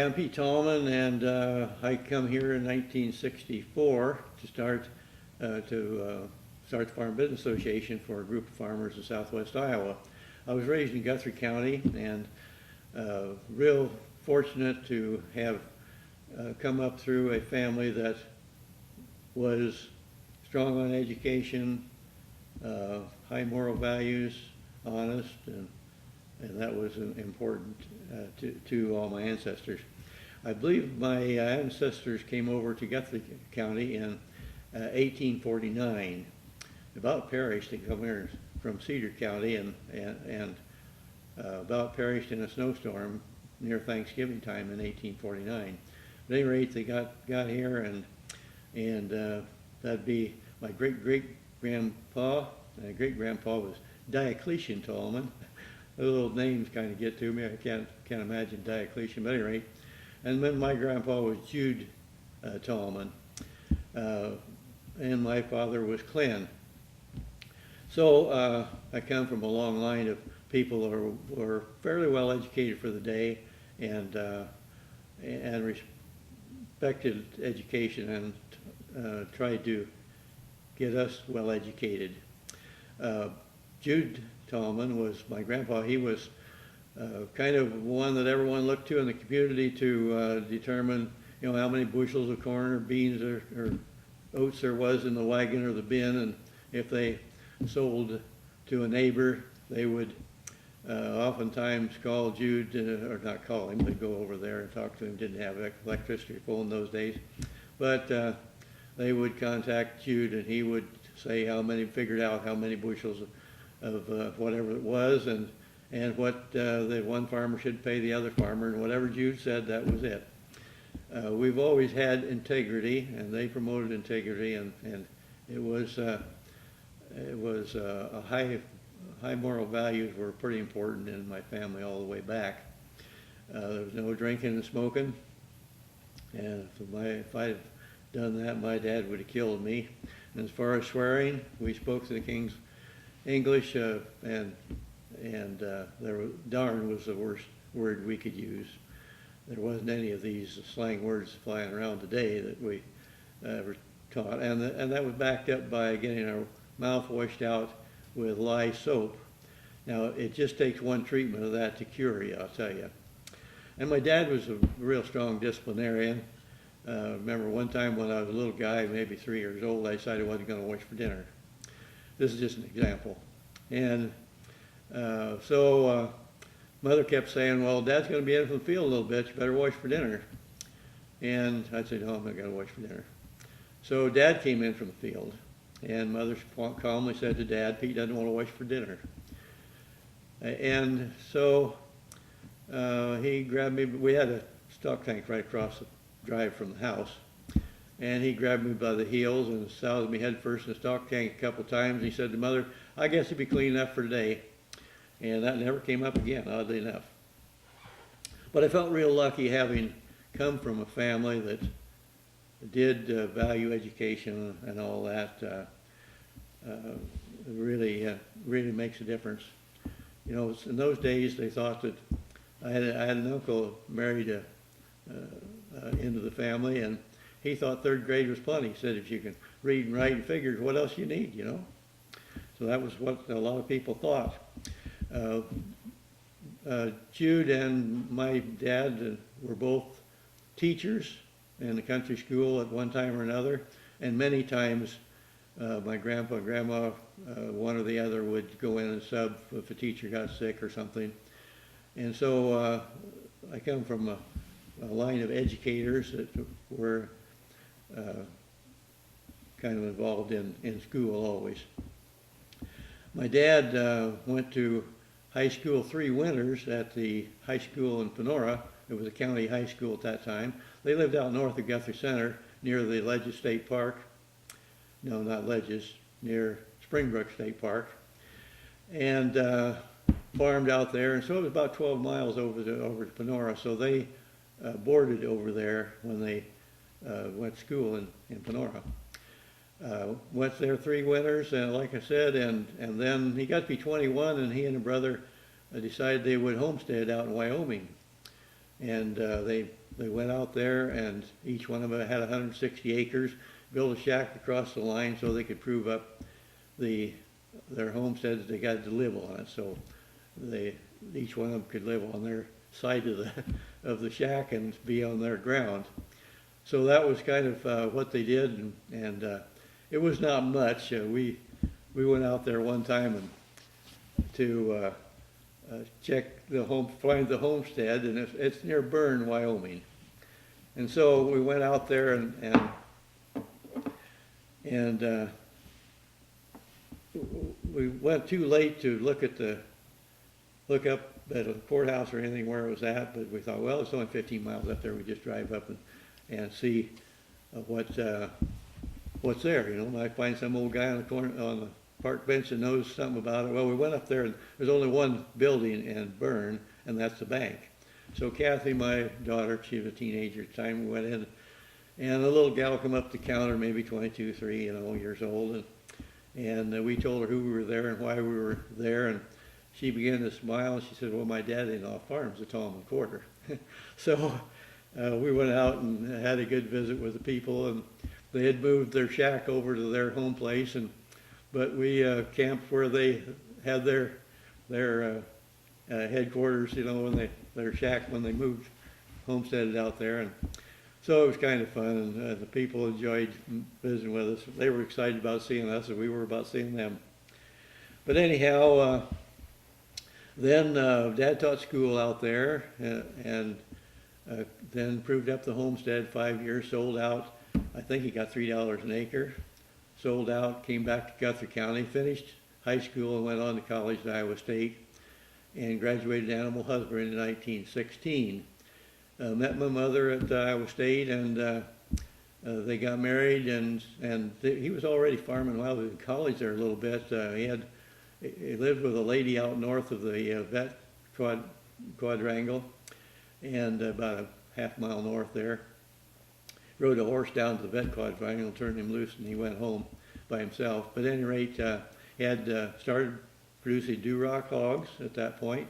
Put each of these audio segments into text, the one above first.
I'm Pete Tallman, and I come here in 1964 to start the Farm Business Association for a group of farmers in southwest Iowa. I was raised in Guthrie County, and real fortunate to have come up through a family that was strong on education, high moral values, honest, and that was important to all my ancestors. I believe my ancestors came over to Guthrie County in 1849. About perished. They come here from Cedar County and about perished in a snowstorm near Thanksgiving time in 1849. At any rate, they got here, and that'd be my great-great-grandpa. My great-grandpa was Diocletian Tallman. The little names kind of get to me. I can't imagine Diocletian, but at any rate. And then my grandpa was Jude Tallman, and my father was Clyn. So I come from a long line of people who are fairly well educated for the day, and respected education, and tried to get us well educated. Jude Tallman was my grandpa. He was kind of one that everyone looked to in the community to determine, how many bushels of corn or beans or oats there was in the wagon or the bin, and if they sold to a neighbor, they would oftentimes call Jude, or not call him, they'd go over there and talk to him. Didn't have electricity or phone in those days, but they would contact Jude, and he would say figured out how many bushels of whatever it was, and what the one farmer should pay the other farmer, and whatever Jude said, that was it. We've always had integrity, and they promoted integrity, and it was a high moral values were pretty important in my family all the way back. There was no drinking and smoking, and if I'd done that, my dad would have killed me. And as far as swearing, we spoke to the King's English, and darn was the worst word we could use. There wasn't any of these slang words flying around today that we were taught, and that was backed up by getting our mouth washed out with lye soap. Now, it just takes one treatment of that to cure you, I'll tell you. And my dad was a real strong disciplinarian. Remember one time when I was a little guy, maybe 3 years old, I decided I wasn't going to wash for dinner. This is just an example. And so Mother kept saying, well, Dad's going to be in from the field a little bit, you better wash for dinner. And I'd say, no, I'm not going to wash for dinner. So Dad came in from the field, and Mother calmly said to Dad, Pete doesn't want to wash for dinner. And so he grabbed me. We had a stock tank right across the drive from the house, and he grabbed me by the heels and soused me head first in the stock tank a couple times. He said to Mother, I guess you'll be clean enough for today. And that never came up again, oddly enough. But I felt real lucky having come from a family that did value education and all that. Really makes a difference. In those days they thought that I had an uncle married into the family, and he thought third grade was plenty. He said, if you can read and write and figures, what else you need, So that was what a lot of people thought. Jude and my dad were both teachers in the country school at one time or another, and many times my grandpa and grandma, one or the other, would go in and sub if a teacher got sick or something. And so I come from a line of educators that were kind of involved in school always. My dad went to high school 3 winters at the high school in Panora. It was a county high school at that time. They lived out north of Guthrie Center near the Ledges State Park. No, not Ledges, near Springbrook State Park. And farmed out there, and so it was about 12 miles over to Panora. So they boarded over there when they went to school in Panora. Went there 3 winters, and like I said, and then he got to be 21, and he and a brother decided they would homestead out in Wyoming. And they they went out there, and each one of them had 160 acres, built a shack across the line so they could prove up their homestead that they got to live on it. So each one of them could live on their side of the shack and be on their ground. So that was kind of what they did, and it was not much. We went out there one time to check find the homestead, and it's near Bern, Wyoming. And so we went out there and we went too late to look up at a courthouse or anything where it was at, but we thought, well, it's only 15 miles up there. We just drive up and see what's there. You know, might find some old guy on the corner on the park bench that knows something about it. Well, we went up there, and there's only one building in Bern, and that's the bank. So Kathy, my daughter, she was a teenager at the time, we went in, and a little gal come up the counter, maybe 22, 3, years old, and we told her who we were there and why we were there, and she began to smile, and she said, well, my dad-in-law farms the Tallman Quarter. So we went out and had a good visit with the people, and they had moved their shack over to their home place, but we camped where they had their headquarters, their shack when they moved, homesteaded out there, and so it was kind of fun, and the people enjoyed visiting with us. They were excited about seeing us, and we were about seeing them. But anyhow, then Dad taught school out there, and then proved up the homestead 5 years, sold out. I think he got $3 an acre. Sold out, came back to Guthrie County, finished high school and went on to college at Iowa State, and graduated animal husbandry in 1916. Met my mother at Iowa State, and they got married, and he was already farming while he was in college there a little bit. He lived with a lady out north of the vet quadrangle, and about a half-mile north there. Rode a horse down to the vet quadrangle, turned him loose, and he went home by himself. But at any rate, he had started producing Duroc hogs at that point,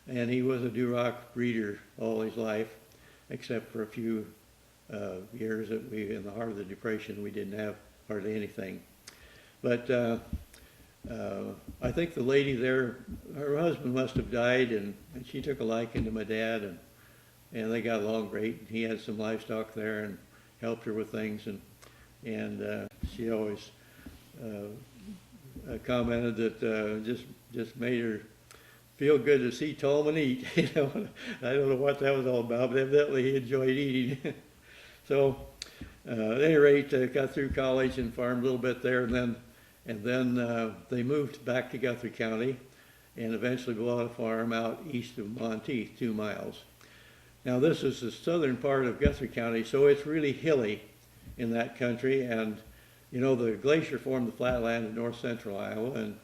and he was a Duroc breeder all his life, except for a few years that in the heart of the Depression, we didn't have hardly anything. But I think the lady there, her husband must have died, and she took a liking to my dad, and they got along great. He had some livestock there and helped her with things, and she always commented that just made her feel good to see Tallman eat. I don't know what that was all about, but evidently he enjoyed eating. So at any rate, got through college and farmed a little bit there, and then they moved back to Guthrie County, and eventually bought a farm out east of Monteith, 2 miles. Now this is the southern part of Guthrie County, so it's really hilly in that country, and the glacier formed the flatland of north central Iowa,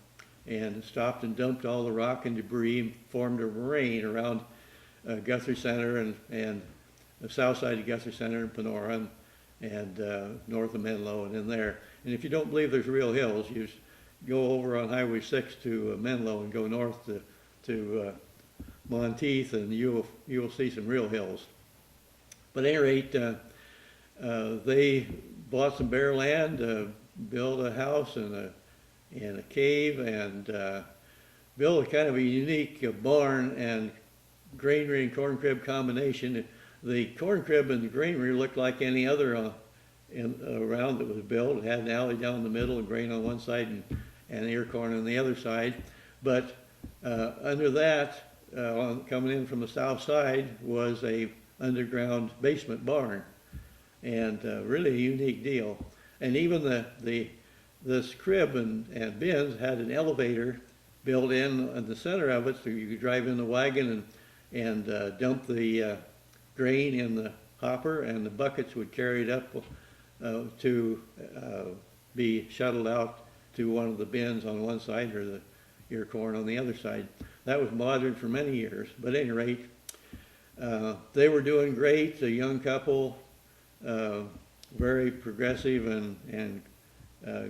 and stopped and dumped all the rock and debris and formed a moraine around Guthrie Center and the south side of Guthrie Center and Panora and north of Menlo and in there. And if you don't believe there's real hills, you just go over on Highway 6 to Menlo and go north to Monteith, and you'll see some real hills. But at any rate, they bought some bare land, built a house and a cave, and built a kind of a unique barn and granary and corn crib combination. The corn crib and the granary looked like any other around that was built. It had an alley down the middle and grain on one side and ear corn on the other side. But under that, coming in from the south side, was a underground basement barn, and really a unique deal. And even this crib and bins had an elevator built in the center of it, so you could drive in the wagon and dump the grain in the hopper, and the buckets would carry it up to be shuttled out to one of the bins on one side, or the ear corn on the other side. That was modern for many years, but at any rate, they were doing great. A young couple, very progressive and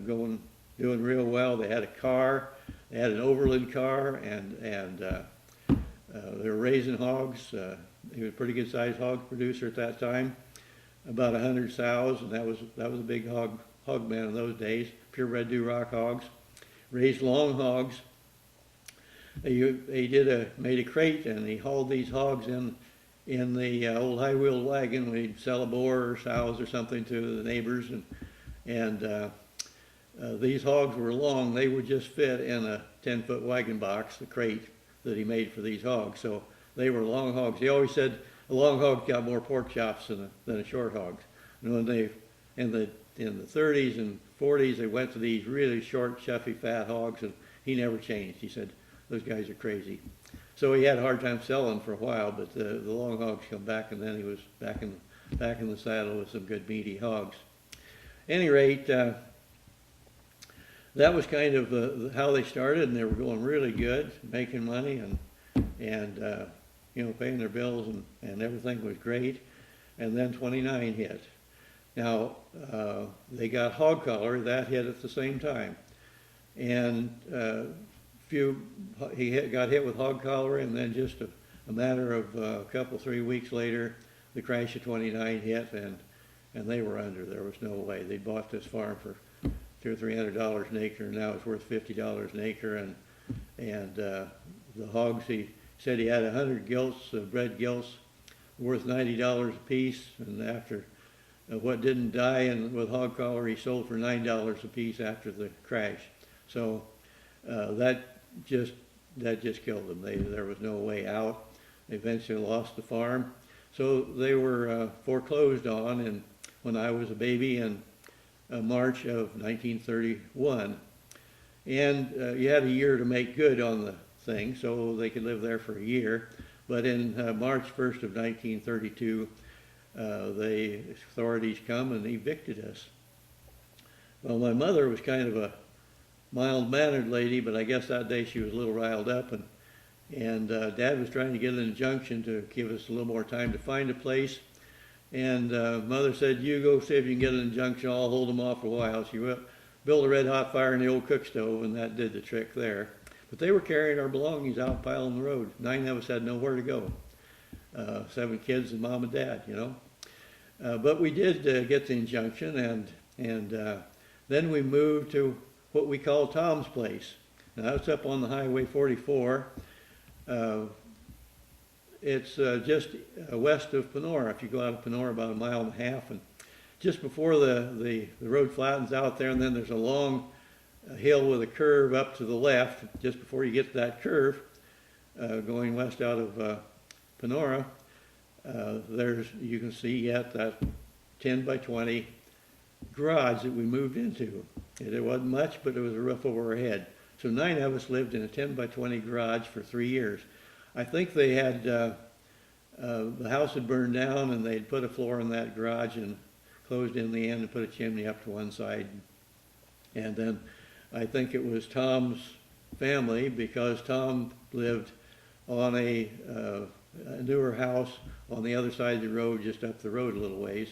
doing real well. They had a car, they had an Overland car, and they were raising hogs, he was a pretty good sized hog producer at that time, about 100 sows, and that was a big hog man in those days. Purebred Duroc hogs, raised long hogs. He made a crate, and he hauled these hogs in the old high-wheeled wagon. We'd sell a boar or sows or something to the neighbors, and these hogs were long. They would just fit in a 10-foot wagon box, the crate that he made for these hogs. So they were long hogs. He always said a long hog got more pork chops than a short hog. And when they in the 30s and 40s, they went to these really short, chuffy, fat hogs, and he never changed. He said, those guys are crazy. So he had a hard time selling for a while, but the long hogs come back, and then he was back in the saddle with some good meaty hogs. At any rate, that was kind of how they started, and they were going really good, making money, and paying their bills, and everything was great. And then 29 hit. Now, they got hog cholera. That hit at the same time. And he got hit with hog cholera, and then just a matter of a couple, 3 weeks later, the crash of 29 hit, and they were under. There was no way. They bought this farm for $200 or $300 an acre, and now it's worth $50 an acre. And the hogs, he said he had 100 gilts, bred gilts, worth $90 a piece, and after what didn't die and with hog cholera, he sold for $9 a piece after the crash. So that just killed them. There was no way out. They eventually lost the farm. So they were foreclosed on, and when I was a baby in March of 1931. And you had a year to make good on the thing, so they could live there for a year. But in March 1st of 1932, the authorities come and evicted us. Well, my mother was kind of a mild-mannered lady, but I guess that day she was a little riled up, and Dad was trying to get an injunction to give us a little more time to find a place. And Mother said, you go see if you can get an injunction, I'll hold them off for a while. She built a red-hot fire in the old cook stove, and that did the trick there. But they were carrying our belongings out, piling the road. 9 of us had nowhere to go. 7 kids and Mom and Dad, but we did get the injunction, and then we moved to what we call Tom's place. Now, that's up on the Highway 44. It's just west of Panora. If you go out of Panora about 1.5 miles, and just before the road flattens out there, and then there's a long hill with a curve up to the left. Just before you get to that curve, going west out of Panora, you can see yet that 10 by 20 garage that we moved into. It wasn't much, but it was a roof over our head. So 9 of us lived in a 10 by 20 garage for 3 years. I think they had, the house had burned down, and they'd put a floor in that garage and closed in the end and put a chimney up to one side. And then I think it was Tom's family, because Tom lived on a newer house on the other side of the road, just up the road a little ways.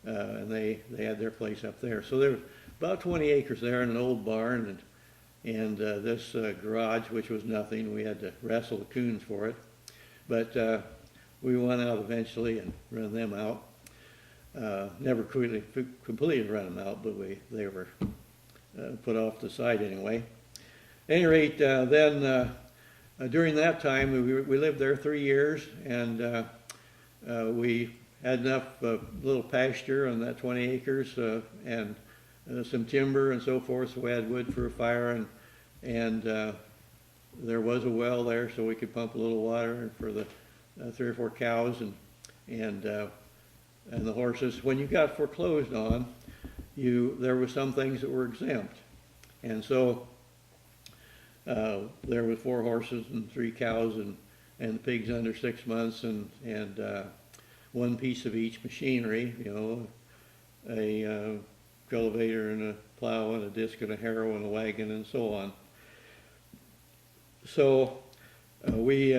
And they had their place up there. So there was about 20 acres there and an old barn, and this garage, which was nothing. We had to wrestle the coons for it. But we went out eventually and run them out. Never completely run them out, but they were put off the side anyway. At any rate, then during that time, we lived there 3 years, and we had enough little pasture on that 20 acres and some timber and so forth, so we had wood for a fire, and there was a well there, so we could pump a little water for the 3 or 4 cows and the horses. When you got foreclosed on, there were some things that were exempt, and so there were 4 horses and 3 cows and the pigs under 6 months, and 1 piece of each machinery, a cultivator and a plow and a disc and a harrow and a wagon and so on. So we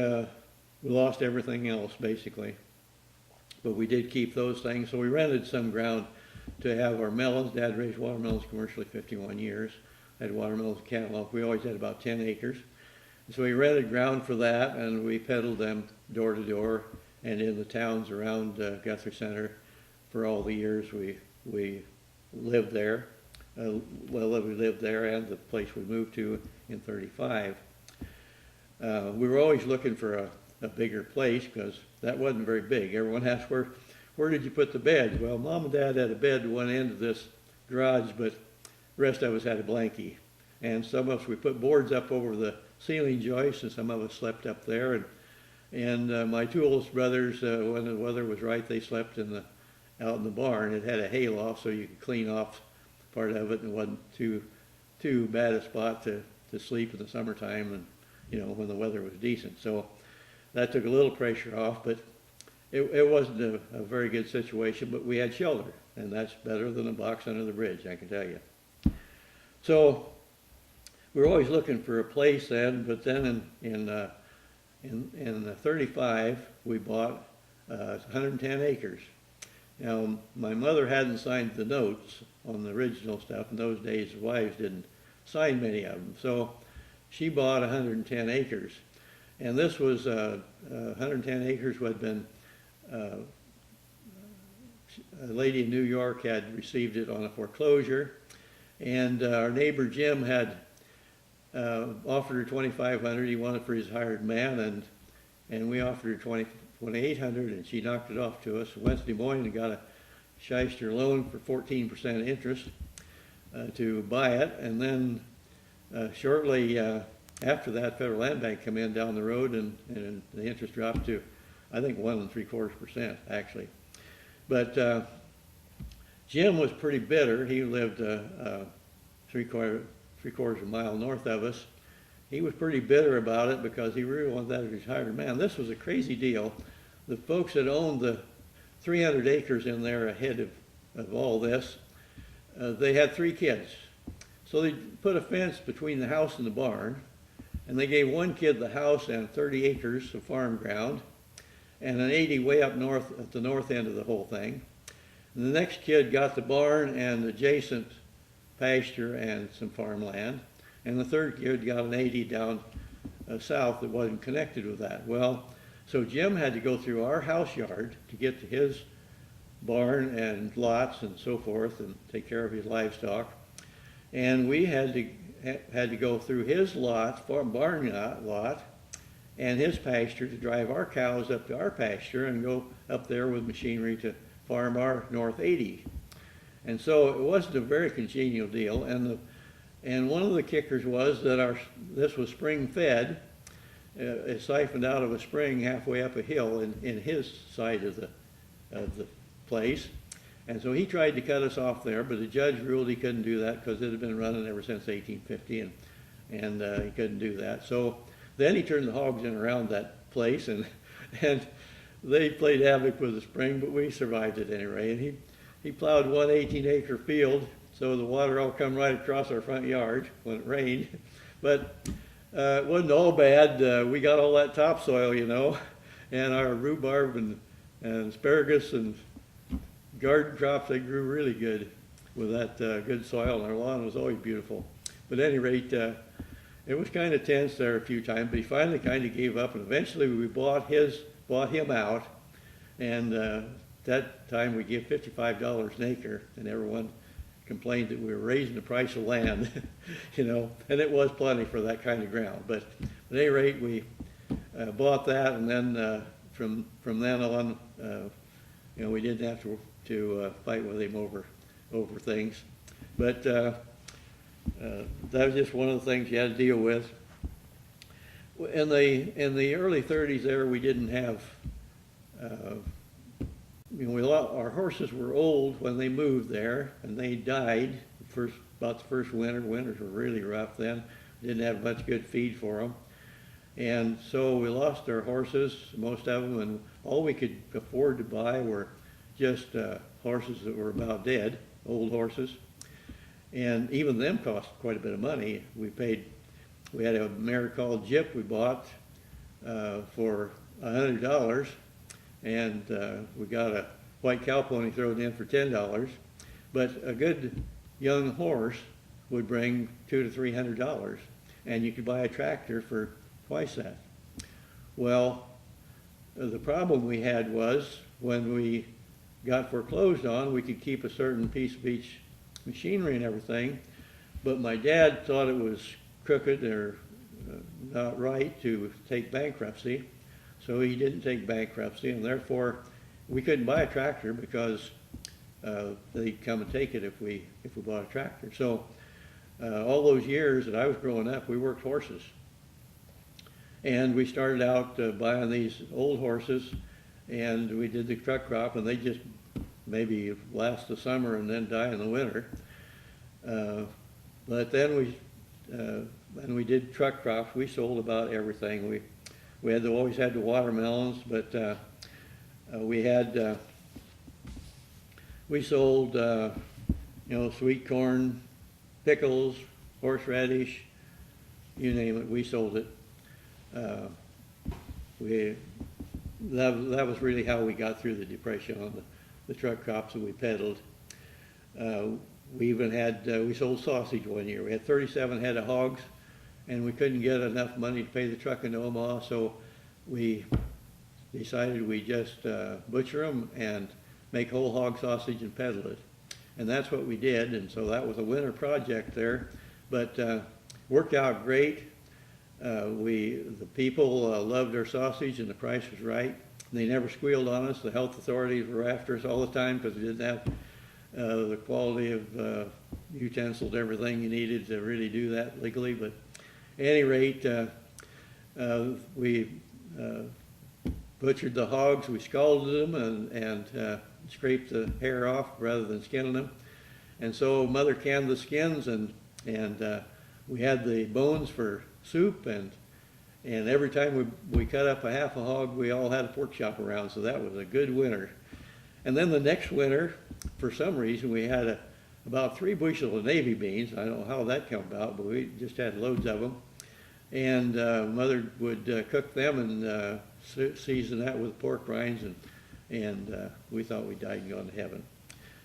lost everything else basically, but we did keep those things. So we rented some ground to have our melons. Dad raised watermelons commercially 51 years. Had watermelons and cantaloupe. We always had about 10 acres. And so we rented ground for that, and we peddled them door to door and in the towns around Guthrie Center for all the years we lived there. Well, we lived there and the place we moved to in 35. We were always looking for a bigger place because that wasn't very big. Everyone asked, where did you put the beds? Well, Mom and Dad had a bed at one end of this garage, but the rest of us had a blankie. And some of us, we put boards up over the ceiling joists, and some of us slept up there. And my two oldest brothers, when the weather was right, they slept out in the barn. It had a hayloft, so you could clean off part of it, and it wasn't too bad a spot to sleep in the summertime, and when the weather was decent. So that took a little pressure off, but it wasn't a very good situation. But we had shelter, and that's better than a box under the bridge, I can tell you. So we were always looking for a place then, but then in 35 we bought 110 acres. Now, my mother hadn't signed the notes on the original stuff. In those days, wives didn't sign many of them. So she bought 110 acres. And this was 110 acres what had been, a lady in New York had received it on a foreclosure. And our neighbor Jim had offered her $2,500. He wanted for his hired man, and we offered her $2,800, and she knocked it off to us. Went to Des Moines and got a shyster loan for 14% interest to buy it. And then shortly after that, Federal Land Bank come in down the road, and the interest dropped to, I think, 1 3/4% actually. But Jim was pretty bitter. He lived three-quarters of a mile north of us. He was pretty bitter about it because he really wanted that as his hired man. This was a crazy deal. The folks that owned the 300 acres in there ahead of all this, they had 3 kids. So they put a fence between the house and the barn, and they gave one kid the house and 30 acres of farm ground, and an 80 way up north at the north end of the whole thing. And the next kid got the barn and adjacent pasture and some farmland, and the third kid got an 80 down south that wasn't connected with that. Well, so Jim had to go through our house yard to get to his barn and lots and so forth and take care of his livestock. And we had to go through his barn lot and his pasture to drive our cows up to our pasture and go up there with machinery to farm our north 80. And so it wasn't a very congenial deal. And one of the kickers was that this was spring fed. It siphoned out of a spring halfway up a hill in his side of the place. And so he tried to cut us off there, but the judge ruled he couldn't do that because it had been running ever since 1850, and he couldn't do that. So then he turned the hogs in around that place, and they played havoc with the spring, but we survived at any rate. And he plowed one 18-acre field, so the water all come right across our front yard when it rained. But it wasn't all bad. We got all that topsoil, and our rhubarb and asparagus and garden crops, they grew really good with that good soil, and our lawn was always beautiful. But at any rate, it was kind of tense there a few times, but he finally kind of gave up, and eventually we bought him out, and that time we gave $55 an acre, and everyone complained that we were raising the price of land, and it was plenty for that kind of ground. But at any rate, we bought that, and then from then on, we didn't have to fight with him over things. But that was just one of the things you had to deal with. In the early 30s there, we didn't have, our horses were old when they moved there, and they died about the first winter. Winters were really rough then. Didn't have much good feed for them. And so we lost our horses, most of them, and all we could afford to buy were just horses that were about dead, old horses. And even them cost quite a bit of money. We had a mare called Jip we bought for $100, and we got a white cow pony thrown in for $10. But a good young horse would bring $200 to $300, and you could buy a tractor for twice that. Well, the problem we had was when we got foreclosed on, we could keep a certain piece of each machinery and everything, but my dad thought it was crooked or not right to take bankruptcy, so he didn't take bankruptcy, and therefore we couldn't buy a tractor because they'd come and take it if we bought a tractor. So all those years that I was growing up, we worked horses. And we started out buying these old horses, and we did the truck crop, and they just maybe last the summer and then die in the winter. But then when we did truck crops, we sold about everything. We always had the watermelons, but we sold sweet corn, pickles, horseradish, you name it, we sold it. That was really how we got through the Depression on the truck crops that we peddled. We even had, we sold sausage one year. We had 37 head of hogs, and we couldn't get enough money to pay the truck into Omaha, so we decided we'd just butcher them and make whole hog sausage and peddle it. And that's what we did, and so that was a winter project there, but worked out great. The people loved our sausage, and the price was right. They never squealed on us. The health authorities were after us all the time because we didn't have the quality of utensils, everything you needed to really do that legally. But at any rate, we butchered the hogs, we scalded them and scraped the hair off rather than skinning them. And so Mother canned the skins, and we had the bones for soup, and every time we cut up a half a hog, we all had a pork chop around, so that was a good winter. And then the next winter, for some reason, we had about 3 bushels of navy beans. I don't know how that came about, but we just had loads of them. And Mother would cook them and season that with pork rinds, and we thought we died and gone to heaven.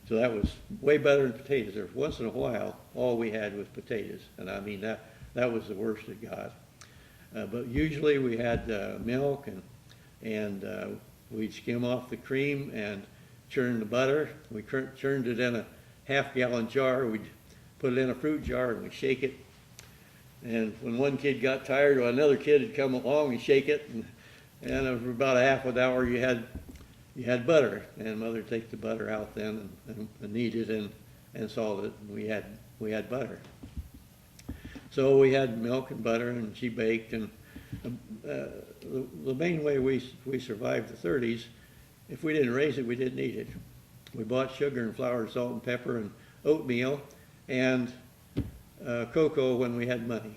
So that was way better than potatoes. There was once in a while, all we had was potatoes, and I mean that was the worst it got. But usually we had milk, and we'd skim off the cream and churn the butter. We churned it in a half-gallon jar. We'd put it in a fruit jar and we'd shake it. And when one kid got tired, or another kid would come along and shake it, and for about a half an hour you had butter. And Mother would take the butter out then and knead it and salt it, and we had butter. So we had milk and butter, and she baked. And the main way we survived the 30s, if we didn't raise it, we didn't eat it. We bought sugar and flour, salt and pepper, and oatmeal, and cocoa when we had money.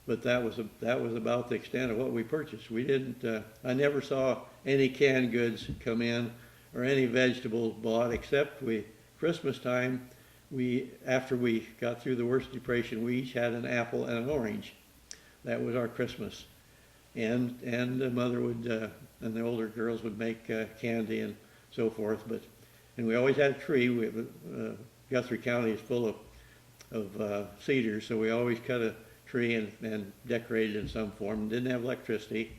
But that was about the extent of what we purchased. We didn't. I never saw any canned goods come in or any vegetables bought, except Christmas time. After we got through the worst depression, we each had an apple and an orange. That was our Christmas. And the Mother would and the older girls would make candy and so forth. And we always had a tree. Guthrie County is full of cedars, so we always cut a tree and decorated in some form. Didn't have electricity,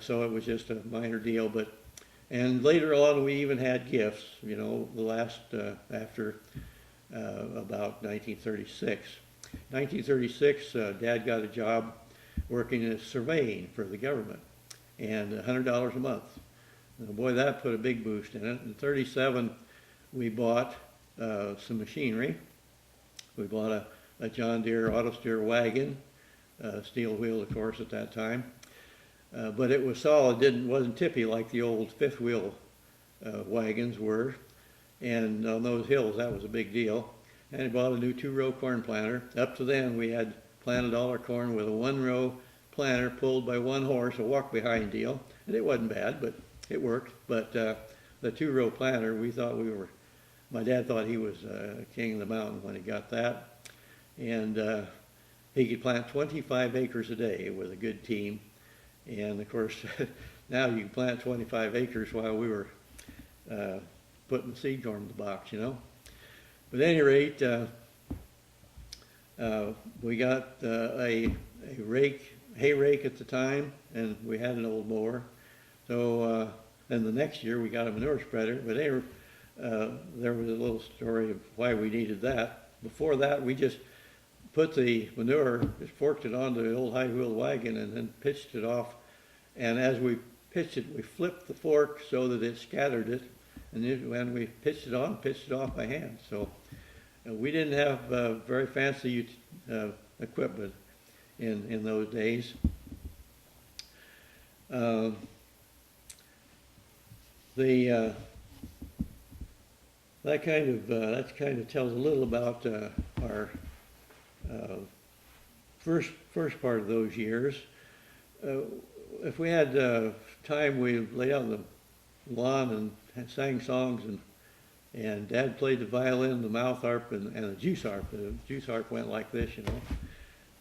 so it was just a minor deal. And later on, we even had gifts. The last after about 1936. 1936, Dad got a job working as surveying for the government, and $100 a month. And boy, that put a big boost in it. In 37, we bought some machinery. We bought a John Deere auto steer wagon, steel wheel, of course, at that time. But it was solid, wasn't tippy like the old fifth wheel wagons were. And on those hills, that was a big deal. And he bought a new 2-row corn planter. Up to then, we had planted all our corn with a 1-row planter pulled by one horse, a walk-behind deal. And it wasn't bad, but it worked. But the 2-row planter, my dad thought he was king of the mountain when he got that. And he could plant 25 acres a day with a good team. And of course, now you can plant 25 acres while we were putting seed corn in the box, But at any rate, we got a hay rake at the time, and we had an old mower. So then the next year we got a manure spreader, but there was a little story of why we needed that. Before that, we just put the manure, just forked it onto the old high-wheeled wagon and then pitched it off. And as we pitched it, we flipped the fork so that it scattered it. And then when we pitched it on, pitched it off by hand. So we didn't have very fancy equipment in those days. That kind of tells a little about our first part of those years. If we had time, we lay out on the lawn and sang songs, and Dad played the violin, the mouth harp, and the juice harp. The juice harp went like this, you know.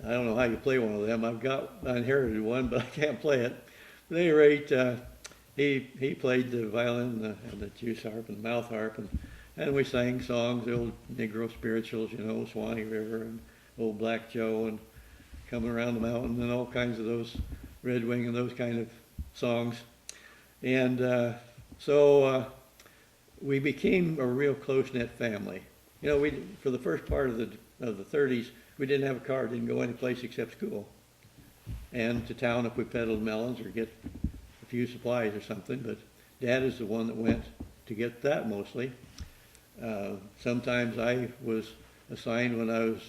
I don't know how you play one of them. I inherited one, but I can't play it. At any rate, he played the violin and the juice harp and the mouth harp, and we sang songs, the old Negro spirituals, you know, Swanee River and Old Black Joe and Coming Around the Mountain and all kinds of those, Red Wing and those kind of songs. And so we became a real close-knit family. You know, for the first part of the 30s, we didn't have a car, didn't go any place except school. And to town if we peddled melons or get a few supplies or something, but Dad is the one that went to get that mostly. Sometimes I was assigned when I was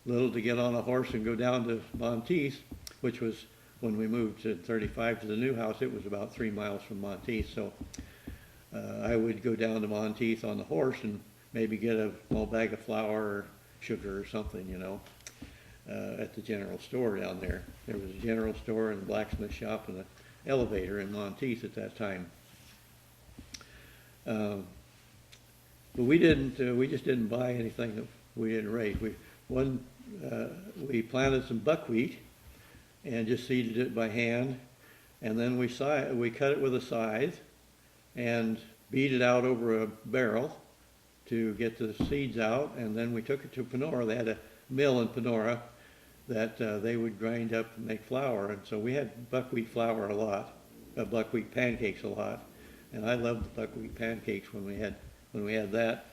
little to get on a horse and go down to Monteith, which was when we moved to 35 to the new house. It was about 3 miles from Monteith, so I would go down to Monteith on the horse and maybe get a small bag of flour or sugar or something, you know, at the general store down there. There was a general store and a blacksmith shop and an elevator in Monteith at that time. But we just didn't buy anything that we didn't raise. We planted some buckwheat and just seeded it by hand, and then we cut it with a scythe and beat it out over a barrel to get the seeds out, and then we took it to Panora. They had a mill in Panora that they would grind up and make flour, and so we had buckwheat flour a lot, buckwheat pancakes a lot, and I loved the buckwheat pancakes when we had that.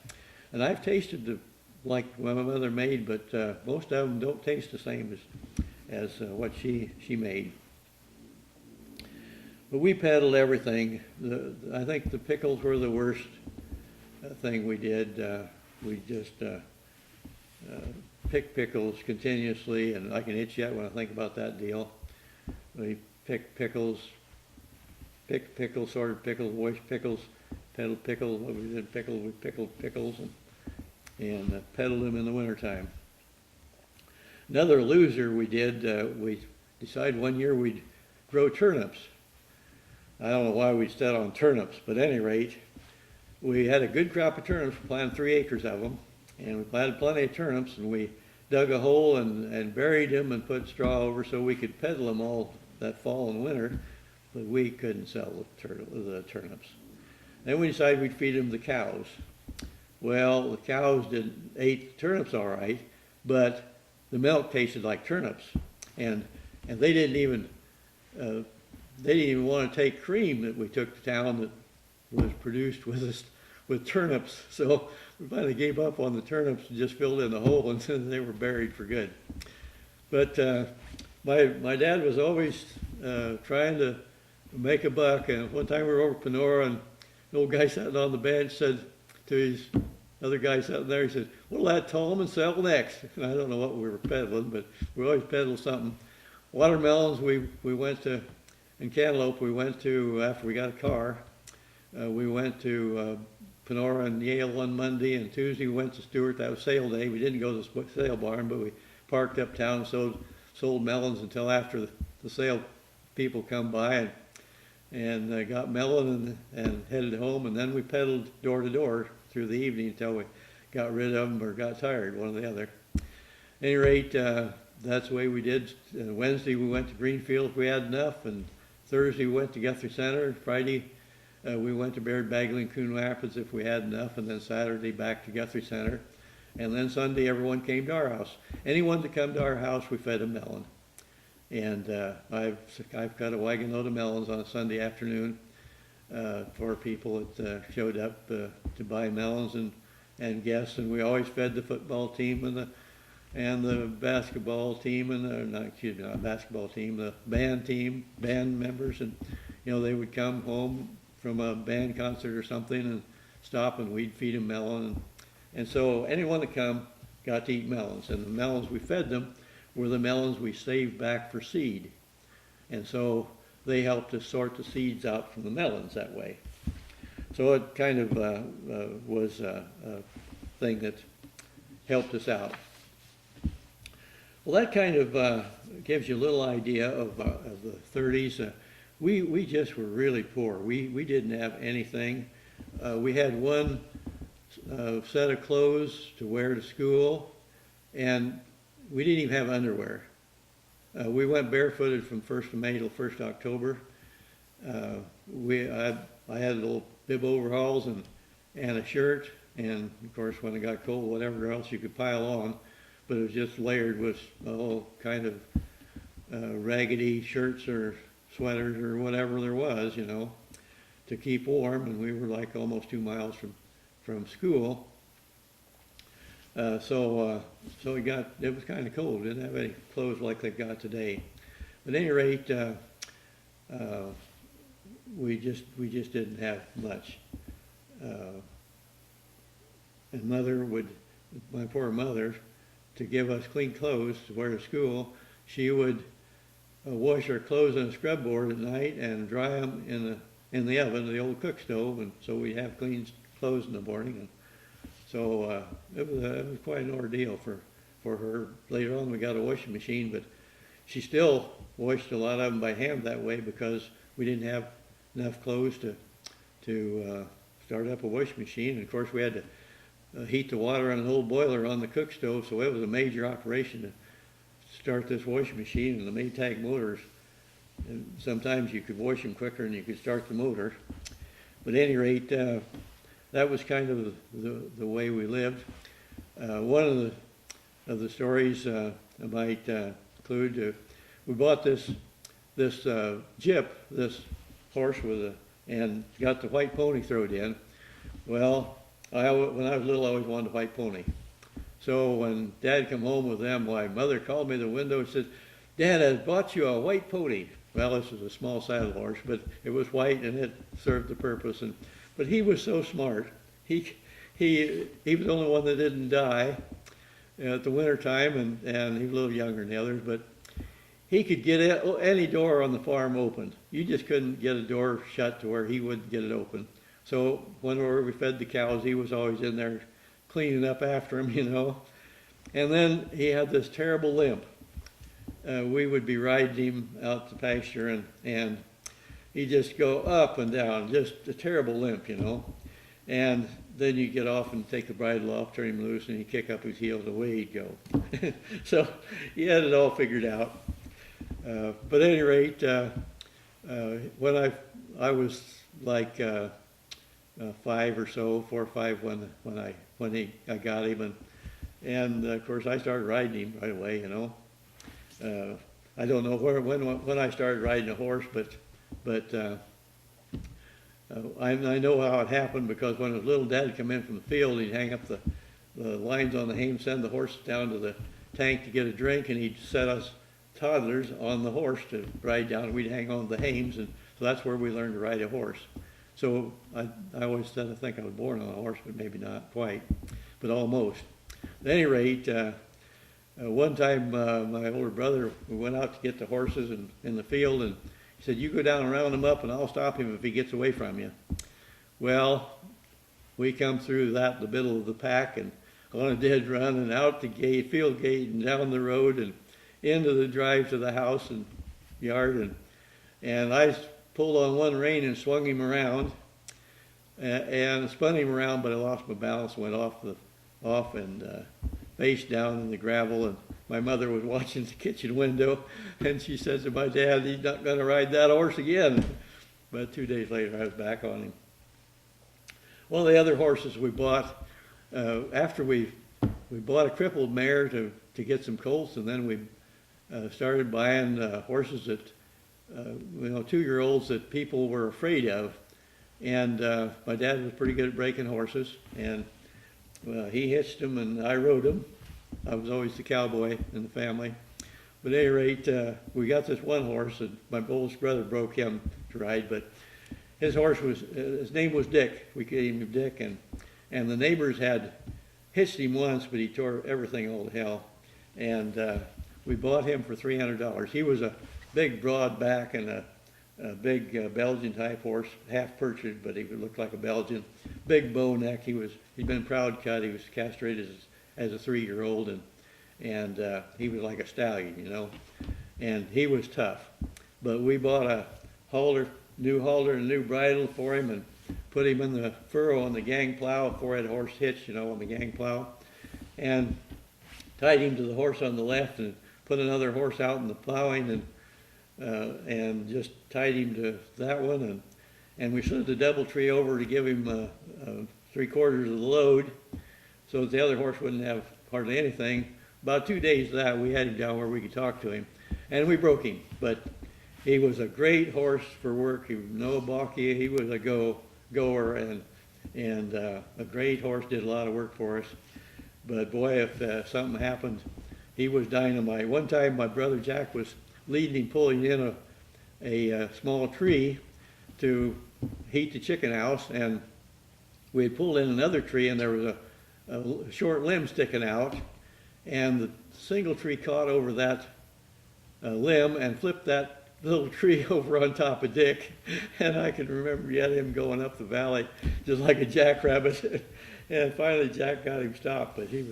And I've tasted like what my mother made, but most of them don't taste the same as what she made. But we peddled everything. I think the pickles were the worst thing we did. We just picked pickles continuously, and I can itch yet when I think about that deal. We picked pickles, sorted pickles, washed pickles, peddled pickles. What we did, we pickled pickles and peddled them in the wintertime. Another loser we did, we decided one year we'd grow turnips. I don't know why we set on turnips, but at any rate, we had a good crop of turnips. We planted 3 acres of them, and we planted plenty of turnips, and we dug a hole and buried them and put straw over so we could peddle them all that fall and winter, but we couldn't sell the turnips. Then we decided we'd feed them to the cows. Well, the cows ate the turnips all right, but the milk tasted like turnips, and they didn't even want to take cream that we took to town that was produced with turnips. So we finally gave up on the turnips and just filled in the hole, and then they were buried for good. But my dad was always trying to make a buck, and one time we were over Panora, and the old guy sitting on the bench said to his other guy sitting there, he said, "What'll that Tallman sell next?" And I don't know what we were peddling, but we always peddled something. Watermelons, we went to, and cantaloupe, we went to, after we got a car, we went to Panora and Yale one Monday, and Tuesday we went to Stewart. That was sale day. We didn't go to the sale barn, but we parked uptown and sold melons until after the sale people come by and got melon and headed home, and then we peddled door to door through the evening until we got rid of them or got tired, one or the other. At any rate, that's the way we did. Wednesday we went to Greenfield if we had enough, and Thursday we went to Guthrie Center. Friday we went to Baird, Bagley, and Coon Rapids if we had enough, and then Saturday back to Guthrie Center. And then Sunday everyone came to our house. Anyone that come to our house, we fed a melon. And I've got a wagon load of melons on a Sunday afternoon for people that showed up to buy melons and guests. And we always fed the football team and the basketball team and not basketball team, the band members, and they would come home from a band concert or something and stop, and we'd feed them melon, and so anyone that come got to eat melons. And the melons we fed them were the melons we saved back for seed, and so they helped us sort the seeds out from the melons that way. So it kind of was a thing that helped us out. Well, that kind of gives you a little idea of the 30s. We just were really poor. We didn't have anything. We had one set of clothes to wear to school, and we didn't even have underwear. We went barefooted from 1st of May till 1st of October. I had little bib overalls and a shirt, and of course when it got cold, whatever else you could pile on. But it was just layered with all kind of raggedy shirts or sweaters or whatever there was, to keep warm. And we were like almost 2 miles from school. So it was kind of cold. Didn't have any clothes like they've got today. But at any rate, we just didn't have much. And my poor mother, to give us clean clothes to wear to school, she would wash our clothes on a scrub board at night and dry them in the oven, the old cook stove, and so we'd have clean clothes in the morning. And so it was quite an ordeal for her. Later on we got a washing machine, but she still washed a lot of them by hand that way because we didn't have enough clothes to start up a washing machine. And of course we had to heat the water on an old boiler on the cook stove, so it was a major operation to start this washing machine. And the Maytag motors, and sometimes you could wash them quicker and you could start the motor. But at any rate, that was kind of the way we lived. One of the stories I might include, we bought this Jip, this horse and got the white pony thrown in. Well, when I was little, I always wanted a white pony. So when Dad come home with them, my mother called me to the window and said, "Dad, I bought you a white pony." Well, this was a small saddle horse, but it was white and it served the purpose. But he was so smart. He was the only one that didn't die at the winter time, and he was a little younger than the others, but he could get any door on the farm opened. You just couldn't get a door shut to where he wouldn't get it open. So whenever we fed the cows, he was always in there cleaning up after them, And then he had this terrible limp. We would be riding him out to pasture, and he'd just go up and down, just a terrible limp, And then you get off and take the bridle off, turn him loose, and he'd kick up his heels, and away he'd go. So he had it all figured out. But at any rate, when I was like 5 or so, 4 or 5, when I got him, and of course I started riding him right away. I don't know when I started riding a horse, but I know how it happened, because when his little Dad come in from the field, he'd hang up the lines on the hames, send the horse down to the tank to get a drink, and he'd set us toddlers on the horse to ride down, and we'd hang on to the hames, and so that's where we learned to ride a horse. So I always said I think I was born on a horse, but maybe not quite, but almost. At any rate, one time my older brother, we went out to get the horses in the field, and he said, "You go down and round him up, and I'll stop him if he gets away from you." Well, we come through the middle of the pack, and on a dead run, and out the field gate, and down the road, and into the drive to the house and yard, and I pulled on one rein and swung him around, and spun him around, but I lost my balance, went off and face down in the gravel. And my mother was watching the kitchen window, and she says to my dad, "He's not going to ride that horse again." But 2 days later, I was back on him. One of the other horses we bought, after we bought a crippled mare to get some colts, and then we started buying horses that, 2-year-olds that people were afraid of. And my dad was pretty good at breaking horses, and he hitched them and I rode them. I was always the cowboy in the family. But at any rate, we got this one horse, and my oldest brother broke him to ride, but his name was Dick. We gave him Dick, and the neighbors had hitched him once, but he tore everything all to hell. And we bought him for $300. He was a big broad back and a big Belgian type horse, half purchased, but he looked like a Belgian. Big bow neck. He'd been proud cut. He was castrated as a 3-year-old, and he was like a stallion, and he was tough. But we bought a new halter and a new bridle for him, and put him in the furrow on the gang plow, 4-head horse hitch, on the gang plow, and tied him to the horse on the left, and put another horse out in the plowing, and just tied him to that one, and we slid the double tree over to give him 3/4 of the load, so that the other horse wouldn't have hardly anything. About 2 days of that, we had him down where we could talk to him, and we broke him. But he was a great horse for work. He was no balky. He was a goer, and a great horse. Did a lot of work for us. But boy, if something happened, he was dynamite. One time, my brother Jack was leading him, pulling in a small tree to heat the chicken house, and we had pulled in another tree, and there was a short limb sticking out, and the single tree caught over that limb and flipped that little tree over on top of Dick. And I can remember yet him going up the valley just like a jackrabbit. And finally Jack got him stopped, but he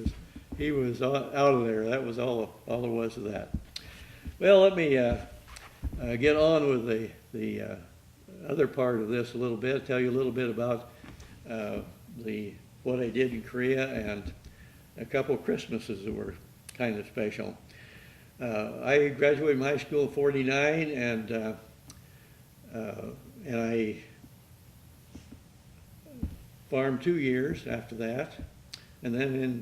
was out of there. That was all there was of that. Well, let me get on with the other part of this a little bit, tell you a little bit about what I did in Korea, and a couple of Christmases that were kind of special. I graduated from high school in '49, and I farmed 2 years after that. And then in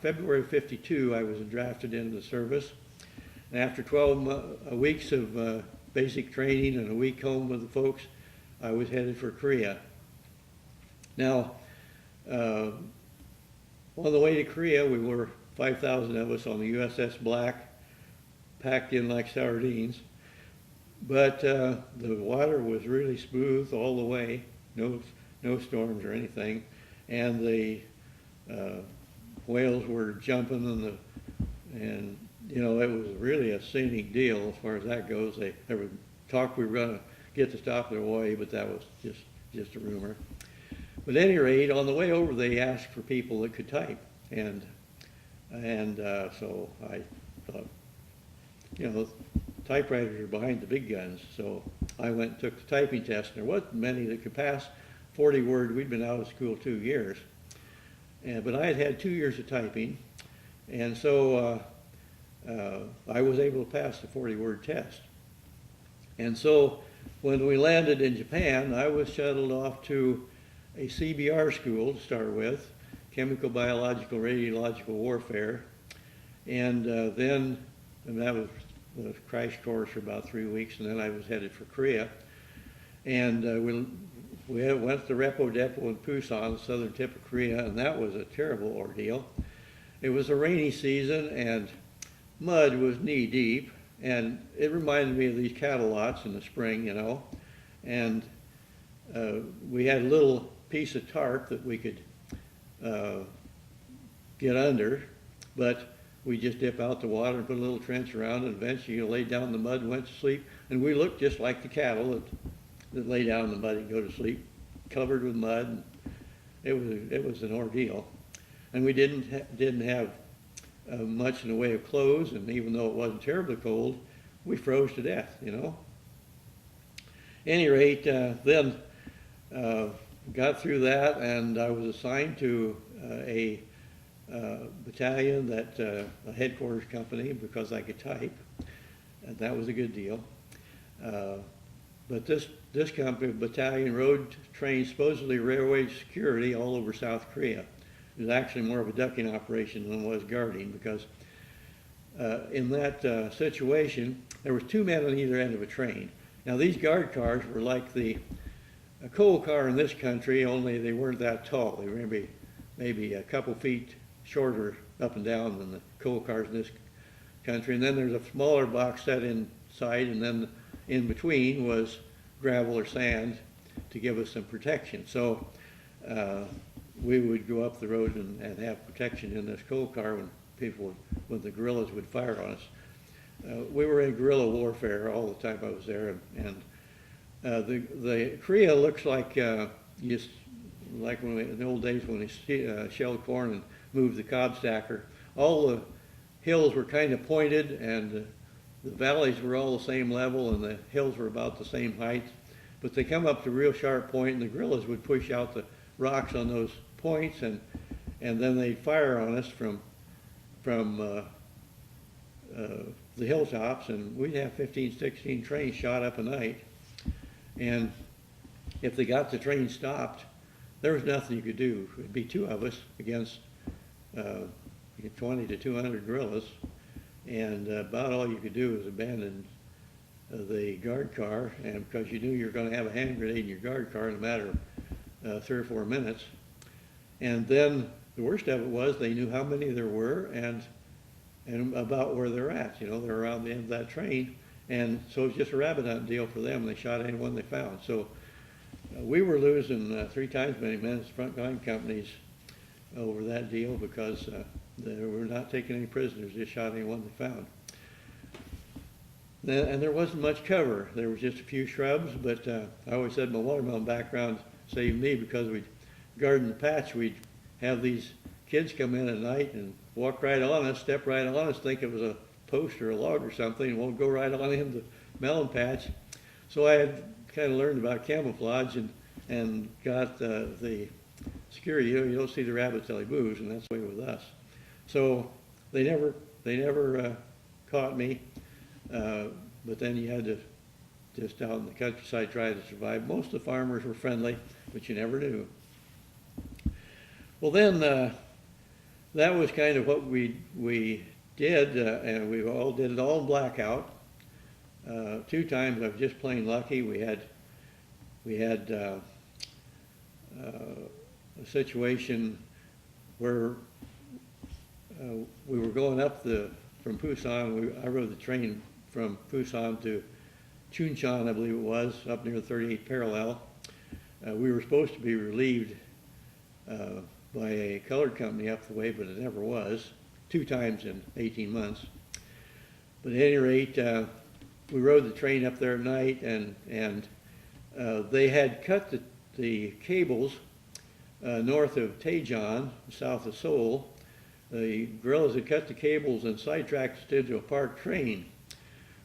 February of '52, I was drafted into the service. And after 12 weeks of basic training and a week home with the folks, I was headed for Korea. Now, on the way to Korea, we were 5,000 of us on the USS Black, packed in like sardines. But the water was really smooth all the way, no storms or anything, and the whales were jumping, and it was really a scenic deal as far as that goes. They were talk we were going to get to stop in Hawaii, but that was just a rumor. But at any rate, on the way over, they asked for people that could type, and so I thought, typewriters are behind the big guns. So I went and took the typing test, and there wasn't many that could pass 40 word. We'd been out of school 2 years, but I had 2 years of typing, and so I was able to pass the 40-word test. And so when we landed in Japan, I was shuttled off to a CBR school to start with, Chemical, Biological, Radiological Warfare, and then that was a crash course for about 3 weeks, and then I was headed for Korea. And we went to the Repo Depot in Busan, the southern tip of Korea, and that was a terrible ordeal. It was a rainy season, and mud was knee deep, and it reminded me of these cattle lots in the spring, and we had a little piece of tarp that we could get under, but we just dip out the water and put a little trench around it. Eventually you lay down in the mud and went to sleep, and we looked just like the cattle that lay down in the mud and go to sleep, covered with mud. It was an ordeal, and we didn't have much in the way of clothes, and even though it wasn't terribly cold, we froze to death. At any rate, then got through that, and I was assigned to a battalion, that a headquarters company, because I could type, and that was a good deal. But this company, battalion, road trained supposedly railway security all over South Korea. It was actually more of a ducking operation than it was guarding, because in that situation, there was two men on either end of a train. Now these guard cars were like a coal car in this country, only they weren't that tall. They were maybe a couple feet shorter up and down than the coal cars in this country. And then there's a smaller box set inside, and then in between was gravel or sand to give us some protection. So we would go up the road and have protection in this coal car when the guerrillas would fire on us. We were in guerrilla warfare all the time I was there, and the Korea looks like like in the old days when they shelled corn and moved the cob stacker. All the hills were kind of pointed, and the valleys were all the same level, and the hills were about the same height. But they come up to a real sharp point, and the guerrillas would push out the rocks on those points, and then they'd fire on us from the hilltops, and we'd have 15, 16 trains shot up a night. And if they got the train stopped, there was nothing you could do. It'd be two of us against 20 to 200 guerrillas, and about all you could do was abandon the guard car, and because you knew you were going to have a hand grenade in your guard car in a matter of 3 or 4 minutes. And then the worst of it was they knew how many there were and about where they're at. They're around the end of that train, and so it's just a rabbit hunt deal for them. They shot anyone they found. So we were losing 3 times many men as front line companies over that deal because they were not taking any prisoners, just shot anyone they found. And there wasn't much cover. There was just a few shrubs, but I always said my watermelon background saved me because we'd garden the patch. We'd have these kids come in at night and walk right on us, step right on us, think it was a post or a log or something, and we'll go right on into the melon patch. So I had kind of learned about camouflage and got the security. You don't see the rabbit till he moves, and that's the way with us. So they never caught me, but then you had to just out in the countryside try to survive. Most of the farmers were friendly, but you never knew. Well, then that was kind of what we did, and we all did it all in blackout. 2 times I was just plain lucky. We had a situation where we were going up from Pusan. I rode the train from Pusan to Chuncheon, I believe it was, up near the 38th parallel. We were supposed to be relieved by a colored company up the way, but it never was, 2 times in 18 months. But at any rate, we rode the train up there at night, and they had cut the cables north of Daejeon, south of Seoul. The guerrillas had cut the cables and sidetracked us into a parked train.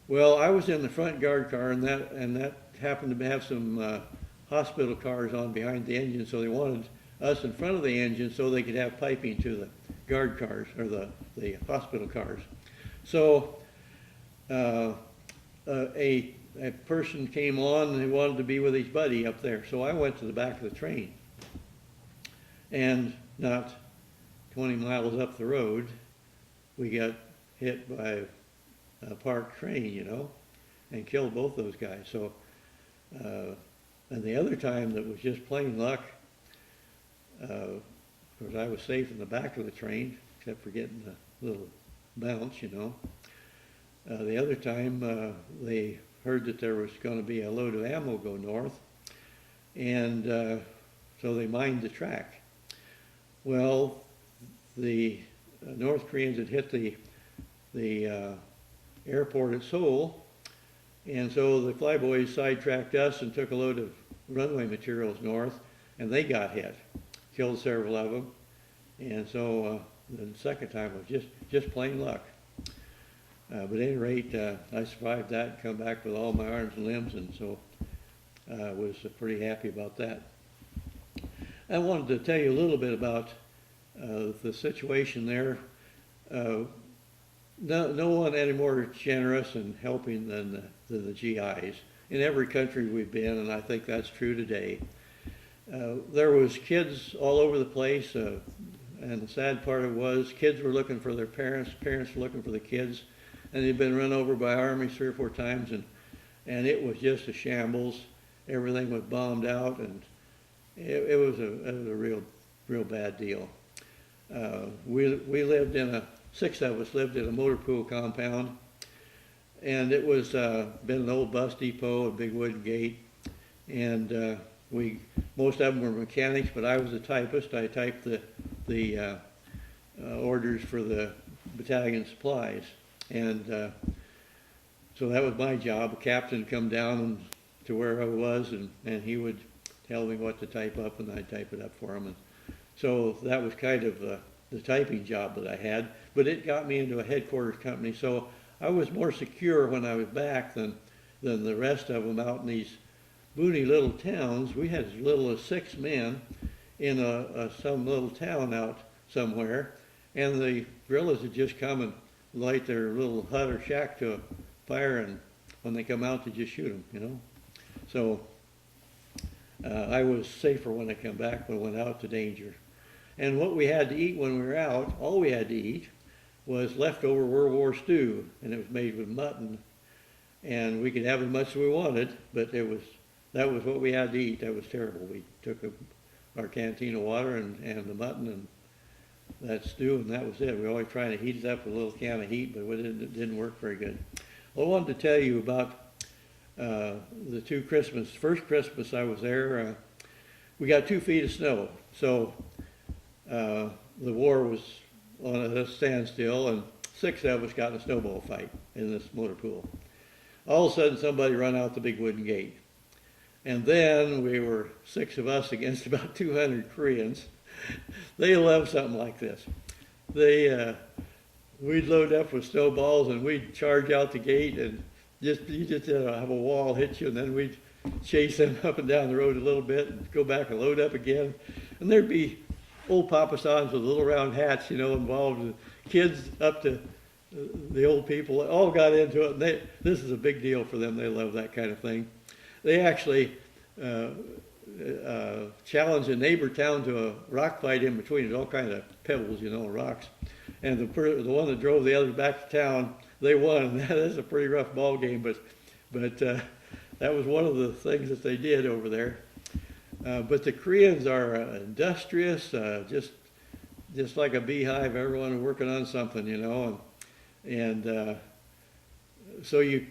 Well, I was in the front guard car, and that happened to have some hospital cars on behind the engine, so they wanted us in front of the engine so they could have piping to the guard cars, or the hospital cars. So a person came on and he wanted to be with his buddy up there. So I went to the back of the train. And not 20 miles up the road, we got hit by a parked train, and killed both those guys. So, and the other time that was just plain luck, of course I was safe in the back of the train, except for getting the little bounce, The other time they heard that there was going to be a load of ammo go north, and so they mined the track. Well, the North Koreans had hit the airport at Seoul, and so the flyboys sidetracked us and took a load of runway materials north, and they got hit, killed several of them, and so the second time was just plain luck. But at any rate, I survived that and come back with all my arms and limbs, and so I was pretty happy about that. I wanted to tell you a little bit about the situation there. No one any more generous and helping than the GIs. In every country we've been, and I think that's true today. There was kids all over the place, and the sad part was kids were looking for their parents, parents were looking for the kids, and they'd been run over by Army 3 or 4 times, and it was just a shambles. Everything was bombed out, and it was a real bad deal. We lived in 6 of us lived in a motor pool compound, and it was been an old bus depot, a big wooden gate, and most of them were mechanics, but I was a typist. I typed the orders for the battalion supplies, and so that was my job. A captain would come down to where I was, and he would tell me what to type up, and I'd type it up for him. And so that was kind of the typing job that I had, but it got me into a headquarters company, so I was more secure when I was back than the rest of them out in these boony little towns. We had as little as 6 men in some little town out somewhere, and the guerrillas would just come and light their little hut or shack to a fire, and when they come out, they just shoot them, you know. So I was safer when I come back when I went out to danger. And what we had to eat when we were out, all we had to eat was leftover World War stew, and it was made with mutton, and we could have as much as we wanted, but that was what we had to eat. That was terrible. We took our canteen of water and the mutton and that stew, and that was it. We were always trying to heat it up with a little can of heat, but it didn't work very good. Well, I wanted to tell you about the 2 Christmas. First Christmas I was there, we got 2 feet of snow, so the war was on a standstill, and 6 of us got in a snowball fight in this motor pool. All of a sudden, somebody run out the big wooden gate. And then we were 6 of us against about 200 Koreans. They love something like this. We'd load up with snowballs, and we'd charge out the gate, and you just have a wall hit you, and then we'd chase them up and down the road a little bit and go back and load up again. And there'd be old Papa Sans with little round hats, you know, involved. Kids up to the old people all got into it. And this is a big deal for them. They love that kind of thing. They actually challenged a neighbor town to a rock fight in between. There's all kinds of pebbles, you know, rocks. And the one that drove the others back to town, they won. That's a pretty rough ball game, but that was one of the things that they did over there. But the Koreans are industrious, just like a beehive. Everyone working on something, you know, and so you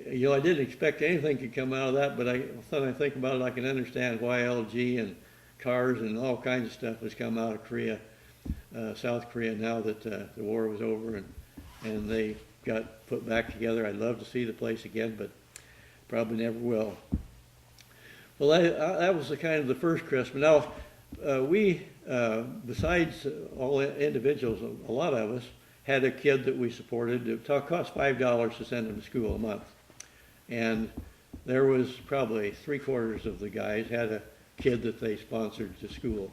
know, I didn't expect anything could come out of that. But when I think about it, I can understand why LG and cars and all kinds of stuff has come out of Korea, South Korea, now that the war was over and they got put back together. I'd love to see the place again, but probably never will. Well, that was the kind of the first Christmas. Now, we, besides all individuals, a lot of us had a kid that we supported. It cost $5 to send him to school a month. And there was probably 3/4 of the guys had a kid that they sponsored to school.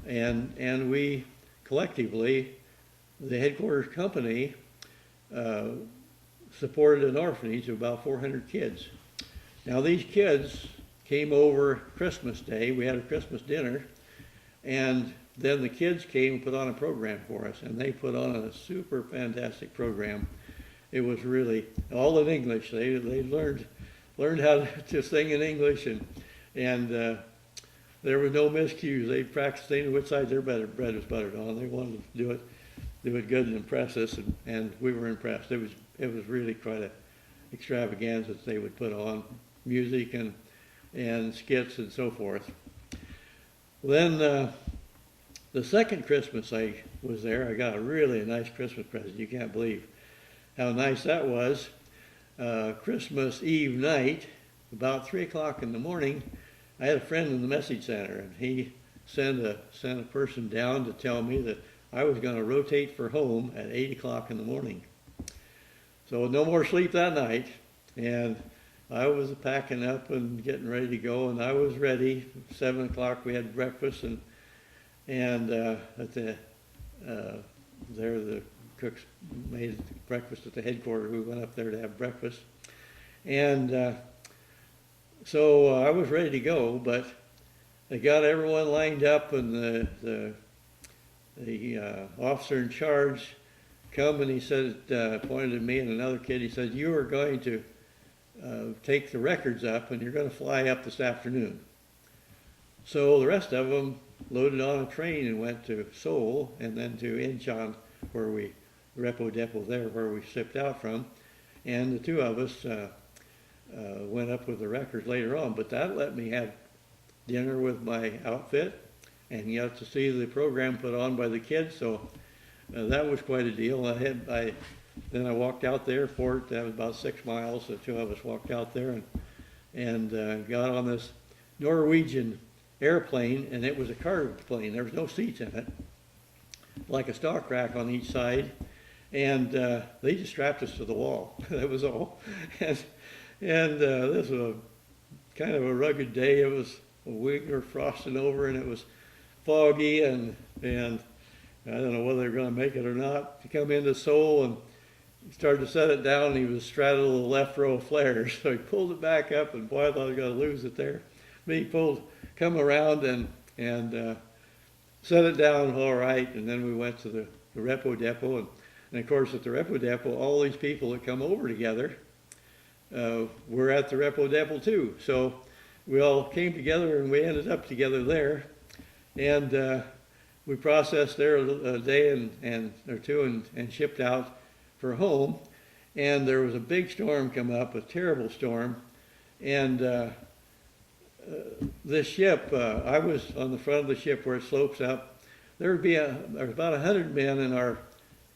And we collectively, the headquarters company, supported an orphanage of about 400 kids. Now, these kids came over Christmas Day. We had a Christmas dinner, and then the kids came and put on a program for us, and they put on a super fantastic program. It was really all in English. They learned how to sing in English, and there were no miscues. They practiced. They knew which side their bread was buttered on. They wanted to do it good and impress us, and we were impressed. It was really quite an extravaganza that they would put on, music and skits and so forth. Then the second Christmas I was there, I got a really nice Christmas present. You can't believe how nice that was. Christmas Eve night, about 3 o'clock in the morning, I had a friend in the message center, and he sent a person down to tell me that I was going to rotate for home at 8 o'clock in the morning. So no more sleep that night, and I was packing up and getting ready to go, and I was ready. 7 o'clock we had breakfast, and at the cooks made breakfast at the headquarters. We went up there to have breakfast, and so I was ready to go, but they got everyone lined up, and the the officer in charge come and he said, pointed at me and another kid, he said, you are going to take the records up and you're going to fly up this afternoon. So the rest of them loaded on a train and went to Seoul and then to Incheon, where the repo depot there where we shipped out from. And the two of us went up with the records later on. But that let me have dinner with my outfit and got to see the program put on by the kids. So that was quite a deal. Then I walked out the airport. That was about 6 miles. The two of us walked out there and got on this Norwegian airplane, and it was a cargo plane. There was no seats in it, like a stock rack on each side, and they just strapped us to the wall. That was all. And this was kind of a rugged day. It was a week or frosting over, and it was foggy, and I don't know whether they were going to make it or not. To come into Seoul and started to set it down, and he was straddling the left row of flares, so he pulled it back up, and boy, I thought I was going to lose it there. But he come around and set it down all right, and then we went to the repo depot, and of course at the repo depot, all these people that come over together were at the repo depot too. So we all came together and we ended up together there, and we processed there a day or two and shipped out for home. And there was a big storm come up, a terrible storm, and this ship, I was on the front of the ship where it slopes up. There would be about 100 men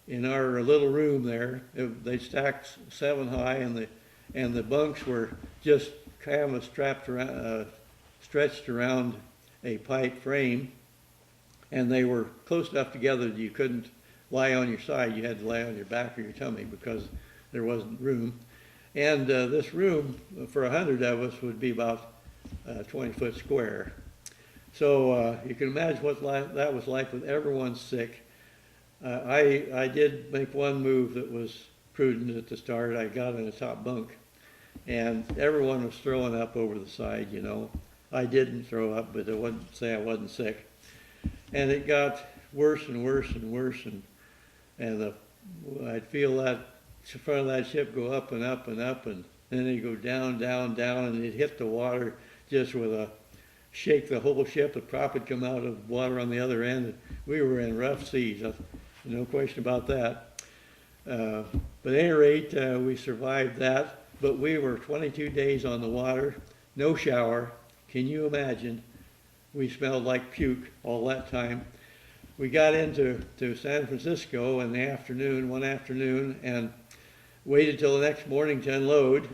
in our little room there. They stacked 7 high, and the bunks were just canvas stretched around a pipe frame, and they were close enough together that you couldn't lie on your side. You had to lie on your back or your tummy because there wasn't room. And this room for 100 of us would be about 20-foot square. So you can imagine what that was like with everyone sick. I did make one move that was prudent at the start. I got in a top bunk, and everyone was throwing up over the side, you know. I didn't throw up, but I wouldn't say I wasn't sick. And it got worse and worse and worse, and I'd feel that front of that ship go up and up and up, and then it'd go down, down, down, and it'd hit the water just with a shake the whole ship. The prop would come out of water on the other end. And we were in rough seas, no question about that. But at any rate, we survived that. But we were 22 days on the water, no shower. Can you imagine? We smelled like puke all that time. We got into San Francisco in the afternoon, one afternoon, and waited till the next morning to unload.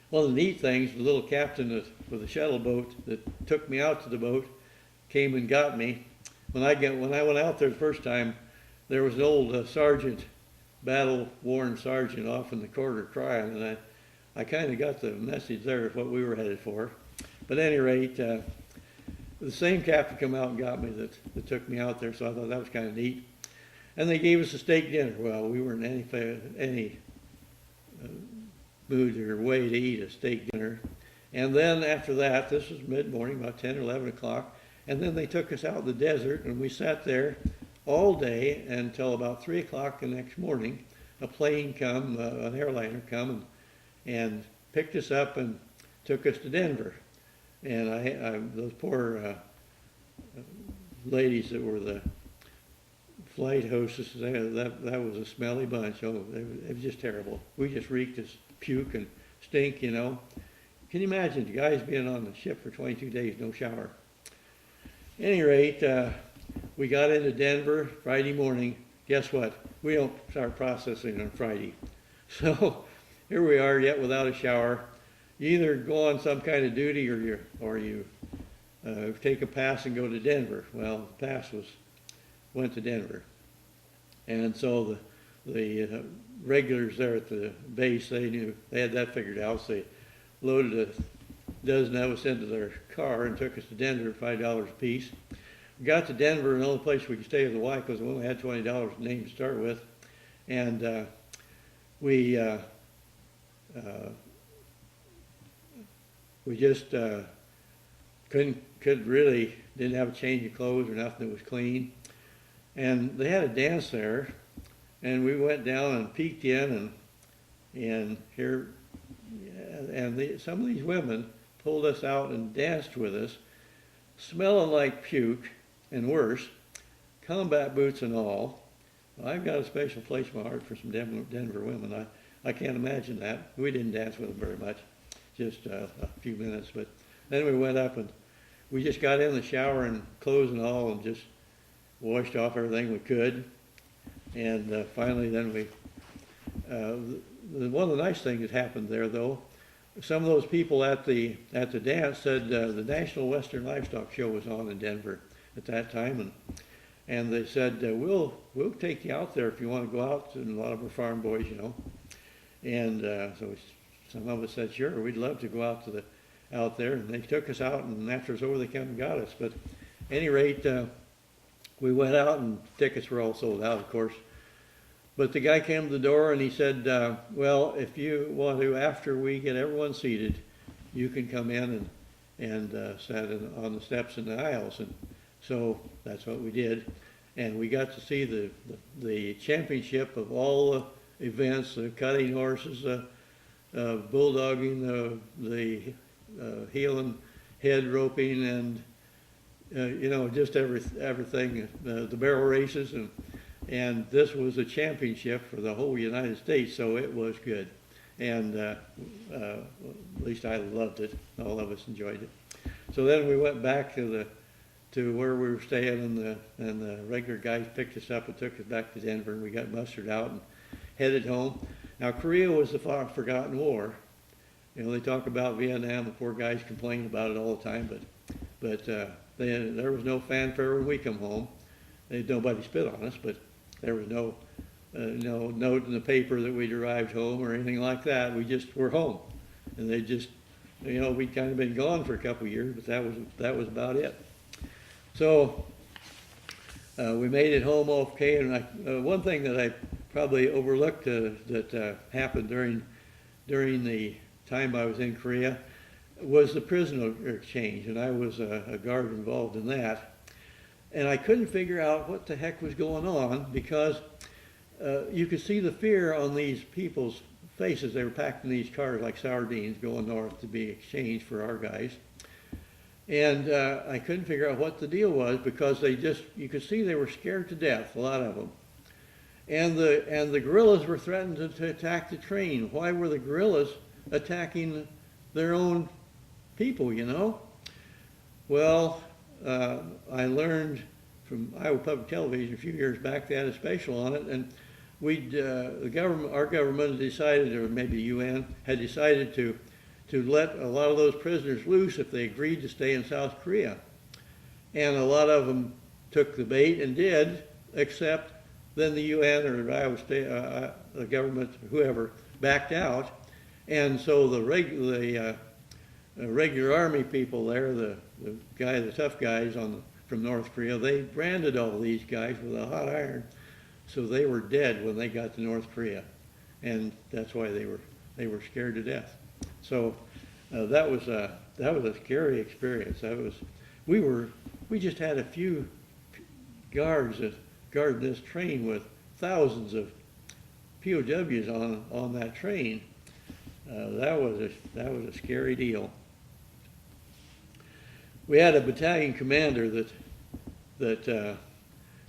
One of the neat things, the little captain with the shuttle boat that took me out to the boat came and got me. When I went out there the first time, there was an old sergeant, battle-worn sergeant off in the corner crying, and I kind of got the message there of what we were headed for. But at any rate, the same captain come out and got me that took me out there, so I thought that was kind of neat. And they gave us a steak dinner. Well, we weren't in any mood or way to eat a steak dinner. And then after that, this was mid-morning, about 10 or 11 o'clock, and then they took us out in the desert, and we sat there all day until about 3 o'clock the next morning. A plane come, an airliner come and picked us up and took us to Denver. And those poor ladies that were the flight hostesses, that was a smelly bunch. Oh, it was just terrible. We just reeked as puke and stink, you know. Can you imagine the guys being on the ship for 22 days, no shower? At any rate, we got into Denver Friday morning. Guess what? We don't start processing on Friday. So here we are, yet without a shower. You either go on some kind of duty or you take a pass and go to Denver. Well, the pass went to Denver. And so the regulars there at the base, they had that figured out. So they loaded a dozen of us into their car and took us to Denver at $5 a piece. We got to Denver, and the only place we could stay was the Y because we only had $20 a name to start with. And we just didn't have a change of clothes or nothing that was clean. And they had a dance there, and we went down and peeked in, and here, and some of these women pulled us out and danced with us, smelling like puke and worse, combat boots and all. I've got a special place in my heart for some Denver women. I can't imagine that. We didn't dance with them very much, just a few minutes. But then we went up and we just got in the shower and clothes and all and just washed off everything we could. And finally then one of the nice things that happened there though, some of those people at the dance said the National Western Livestock Show was on in Denver at that time, and they said we'll take you out there if you want to go out. And a lot of our farm boys, you know, and so some of us said sure, we'd love to go out there, and they took us out, and after it was over, they came and got us. But at any rate, we went out, and tickets were all sold out, of course. But the guy came to the door and he said, well, if you want to, after we get everyone seated, you can come in and sit on the steps and the aisles. And so that's what we did. And we got to see the championship of all the events, the cutting horses, bulldogging, the heel and head roping, and you know, just everything, the barrel races, and this was a championship for the whole United States, so it was good. And at least I loved it. All of us enjoyed it. So then we went back to where we were staying, and the regular guys picked us up and took us back to Denver, and we got mustered out and headed home. Now, Korea was the forgotten war. You know, they talk about Vietnam, the poor guys complain about it all the time, but there was no fanfare when we come home. Nobody spit on us, but there was no note in the paper that we'd arrived home or anything like that. We just were home, and they just, you know, we'd kind of been gone for a couple of years, but that was about it. So we made it home okay, and one thing that I probably overlooked that happened during the time I was in Korea was the prisoner exchange, and I was a guard involved in that. And I couldn't figure out what the heck was going on, because you could see the fear on these people's faces. They were packed in these cars like sardines going north to be exchanged for our guys. And I couldn't figure out what the deal was, because you could see they were scared to death, a lot of them. And the guerrillas were threatening to attack the train. Why were the guerrillas attacking their own people, you know? Well, I learned from Iowa Public Television a few years back, they had a special on it, and our government had decided, or maybe the UN had decided to let a lot of those prisoners loose if they agreed to stay in South Korea. And a lot of them took the bait and did, except then the UN or Iowa State, the government, whoever, backed out. And so the regular army people there, the tough guys from North Korea, they branded all these guys with a hot iron, so they were dead when they got to North Korea, and that's why they were scared to death. So that was a scary experience. We just had a few guards that guarded this train with thousands of POWs on that train. That was a scary deal. We had a battalion commander that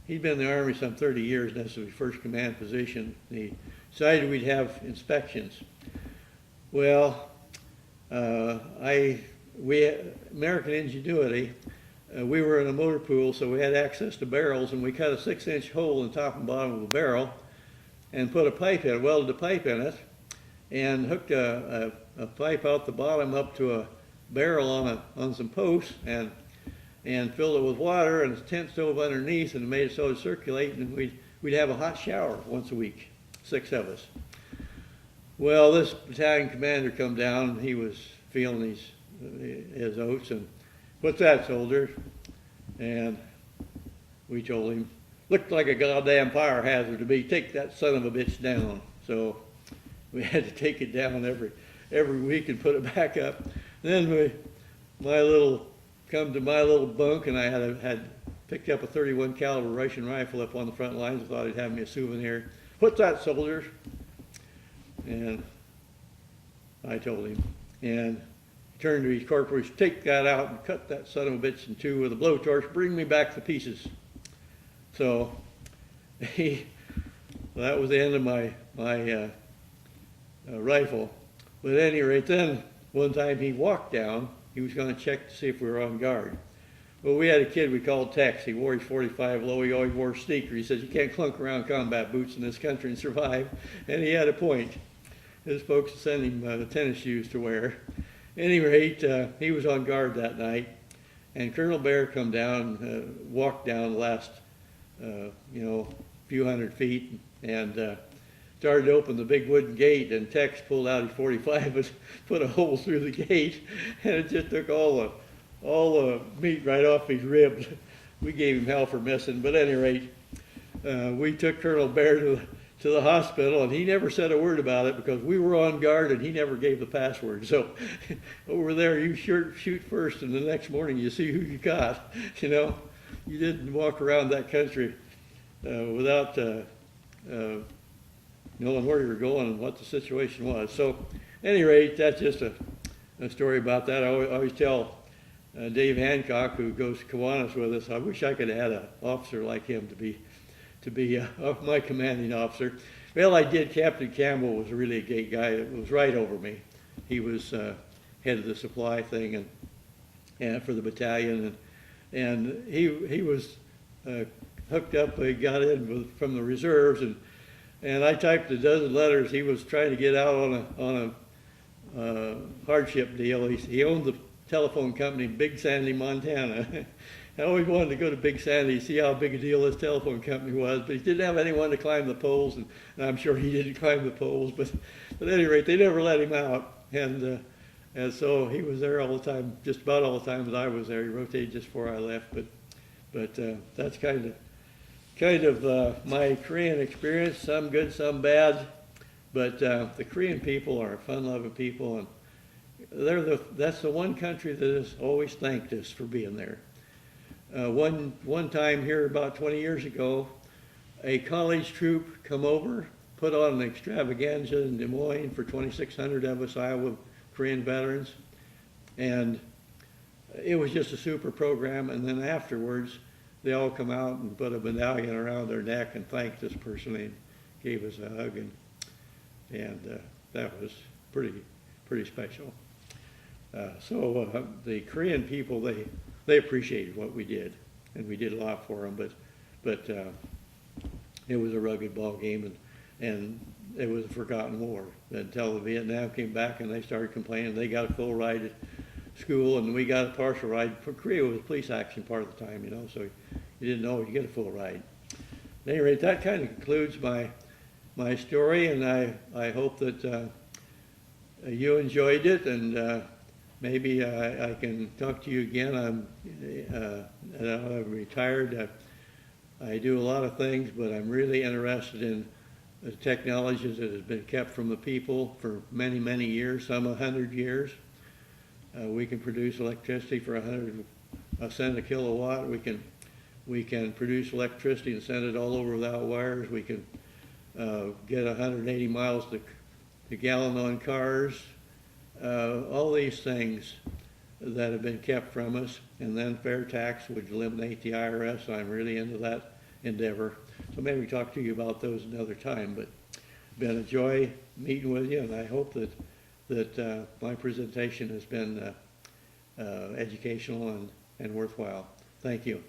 he'd been in the Army some 30 years, and that's his first command position. He decided we'd have inspections. Well, American ingenuity, we were in a motor pool, so we had access to barrels, and we cut a 6-inch hole in the top and bottom of a barrel and put a pipe in it, welded a pipe in it, and hooked a pipe out the bottom up to a barrel on some posts, and filled it with water, and a tent stove underneath, and made it so it circulate, and we'd have a hot shower once a week, 6 of us. Well, this battalion commander come down, and he was feeling his oats, and what's that, soldier? And we told him, looked like a goddamn fire hazard to me, take that son of a bitch down. So we had to take it down every week and put it back up. Then come to my little bunk, and I had picked up a 31 caliber Russian rifle up on the front lines. I thought he'd have me a souvenir. "What's that, soldier?" And I told him. And he turned to his corporal, "Take that out and cut that son of a bitch in two with a blowtorch. Bring me back the pieces." So that was the end of my rifle. But at any rate, then one time he walked down. He was going to check to see if we were on guard. Well, we had a kid we called Tex. He wore his 45 low. He always wore sneakers. He says, "You can't clunk around combat boots in this country and survive." And he had a point. His folks sent him tennis shoes to wear. At any rate, he was on guard that night. And Colonel Bear come down, walked down the last, few hundred feet, and started to open the big wooden gate. And Tex pulled out his 45 and put a hole through the gate, and it just took all the meat right off his ribs. We gave him hell for missing. But at any rate, we took Colonel Bear to the hospital, and he never said a word about it because we were on guard and he never gave the password. So over there, you shoot first, and the next morning you see who you got. You didn't walk around that country without knowing where you were going and what the situation was. So at any rate, that's just a story about that. I always tell Dave Hancock, who goes to Kiwanis with us, I wish I could have had an officer like him to be my commanding officer. Well, I did. Captain Campbell was really a great guy. It was right over me. He was head of the supply thing and for the battalion, and he was hooked up. He got in from the reserves, and I typed a dozen letters. He was trying to get out on a hardship deal. He owned the telephone company in Big Sandy, Montana. I always wanted to go to Big Sandy to see how big a deal this telephone company was, but he didn't have anyone to climb the poles, and I'm sure he didn't climb the poles, but at any rate, they never let him out, and so he was there all the time, just about all the time that I was there. He rotated just before I left, but that's kind of my Korean experience, some good, some bad, but the Korean people are fun-loving people, and that's the one country that has always thanked us for being there. One time here about 20 years ago, a college troop come over, put on an extravaganza in Des Moines for 2,600 of us Iowa Korean veterans, and it was just a super program. And then afterwards, they all come out and put a medallion around their neck and thanked us personally and gave us a hug, and that was pretty special. So the Korean people, they appreciated what we did, and we did a lot for them, but it was a rugged ball game, and it was a forgotten war until the Vietnam came back and they started complaining. They got a full ride at school, and we got a partial ride. Korea was a police action part of the time, so you didn't know you get a full ride. At any rate, that kind of concludes my story, and I hope that you enjoyed it, and maybe I can talk to you again. I'm retired. I do a lot of things, but I'm really interested in the technologies that has been kept from the people for many, many years, some 100 years. We can produce electricity for 100 cents a kilowatt. We can produce electricity and send it all over without wires. We can get 180 miles to gallon on cars. All these things that have been kept from us, and then fair tax would eliminate the IRS. So I'm really into that endeavor. So maybe talk to you about those another time, but been a joy meeting with you, and I hope that my presentation has been educational and worthwhile. Thank you.